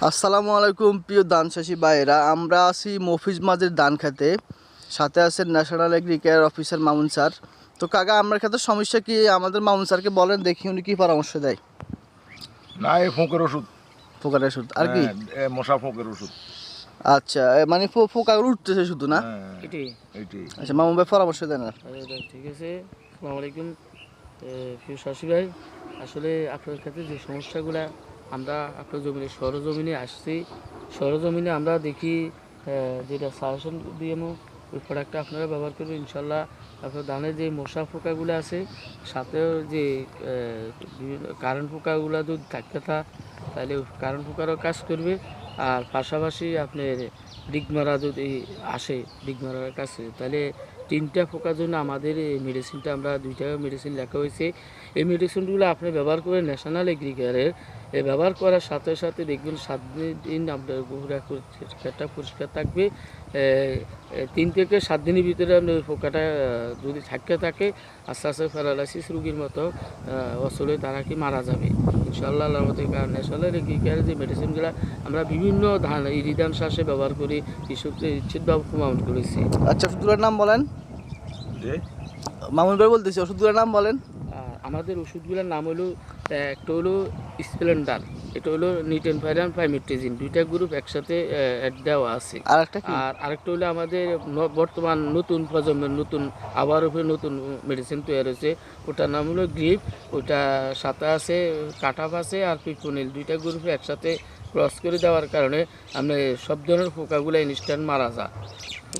আসসালামু আলাইকুম প্রিয় ধান চাষি ভাইয়েরা, আমরা আছি মফিজ মাঝের ধান খেতে, সাথে আছেন national agriculture officer Mamun sir. তো কাকা, আমার ক্ষেত্রে সমস্যা কি আমাদের মামুন স্যারকে বলেন, দেখি উনি কি পরামর্শ দেয়। না, এই ফোঁকের ওষুধ। পোকার ওষুধ আর কি? মশা ফোঁকের ওষুধ। আচ্ছা, মানে পোকা উঠতেছে শুধু না? এটাই। আচ্ছা, মামুন ভাই পরামর্শ দেন আর। ঠিক আছে। আসসালামু আলাইকুম প্রিয় শাশি ভাই, আসলে আপনার ক্ষেত্রে যে সমস্যাগুলো আমরা আপনার জমিনে সরজমিনে আসছি, সরজমিনে আমরা দেখি যেটা সাজেশন দিয়ে ওই প্রোডাক্টটা আপনারা ব্যবহার করবেন, ইনশাল্লাহ আপনার ধানের যে মশা পোকাগুলো আছে, সাথেও যে বিভিন্ন কারেন্ট পোকাগুলো যদি থাকতে তাহলে কারেন্ট পোকারও কাজ করবে। আর পাশাপাশি আপনার ডিগমারা যদি আসে, ডিগমারার কাছে, তাহলে 3টা পোকার জন্য আমাদের এই মেডিসিনটা, আমরা 2টা মেডিসিন লেখা হয়েছে। এই মেডিসিনগুলো আপনি ব্যবহার করে ন্যাশনাল এগ্রিকালচারের ব্যবহার করার সাথে সাথে দেখবেন 7 দিন আপনার ক্ষেতটা পরিষ্কার থাকবে। 3 থেকে 7 দিনের ভিতরে আপনার ওই পোকাটা যদি থাকে আস্তে আস্তে প্যারালাইসিস রোগীর মতো অচলে তারা কি মারা যাবে ইনশাআল্লাহ আল্লাহর মতে। কারণ ন্যাশনাল এগ্রিকালচারের যে মেডিসিনগুলো আমরা বিভিন্ন ধান ইরিধান চাষে ব্যবহার করি, কৃষকদের নিশ্চিতভাবে প্রমাণ করেছি। আচ্ছা, ওষুধগুলোর নাম বলেন। মামুন ভাই বলতেছি, ওষুধগুলোর নাম বলেন। আমাদের ওষুধগুলোর নাম হলো, একটা হলো স্প্লেন্ডার, এটা হলো নিটেনফাইরান পাইমেট্রিজিন, 2টা গ্রুপ একসাথে অ্যাড দেওয়া আছে। আর একটা কি? আর আরেকটা হলো আমাদের বর্তমান নতুন প্রজন্মের আবার উপরে নতুন মেডিসিন তৈরি হয়েছে, ওটার নাম হলো গ্রিপ। ওটা সাথে আছে কাটাফ আছে আর পিপোনিল, 2টা গ্রুপে একসাথে ক্রস করে দেওয়ার কারণে আমরা সব ধরনের পোকাগুলো ইনস্ট্যান্ট মারা যায়।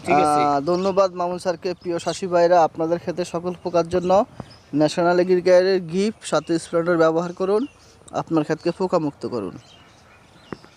ঠিক আছে, ধন্যবাদ মামুন স্যারকে। প্রিয় চাষি ভাইরা, আপনাদের ক্ষেত্রে সকল পোকার জন্য ন্যাশনাল এগ্রিকালচারের গিফট সাথে স্প্রেডার ব্যবহার করুন, আপনার ক্ষেতকে পোকামুক্ত করুন।